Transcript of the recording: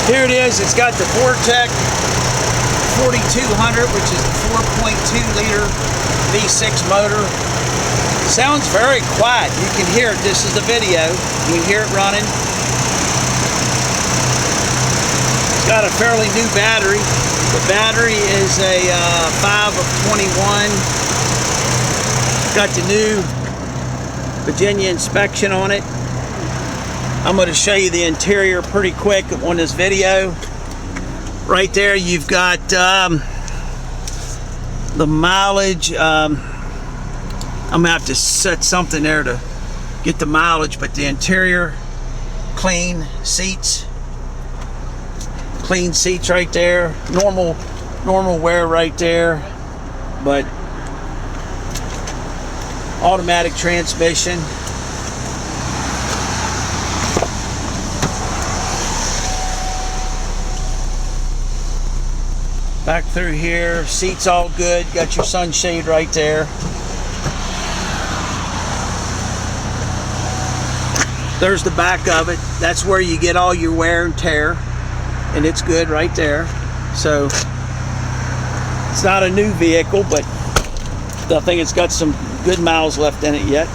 Here it is. It's got the Vortec 4200, which is the 4.2 liter V6 motor. Sounds very quiet. You can hear it. This is the video. You can hear it running. It's got a fairly new battery. The battery is a 5 of 21. Got the new Virginia inspection on it. I'm going to show you the interior pretty quick on this video. Right there you've got the mileage. I'm going to have to set something there to get the mileage, but the interior, clean seats. Clean seats right there. Normal wear right there, but automatic transmission. Back through here, seats all good. Got your sunshade right there. There's the back of it. That's where you get all your wear and tear, and it's good right there. So it's not a new vehicle, but I think it's got some good miles left in it yet.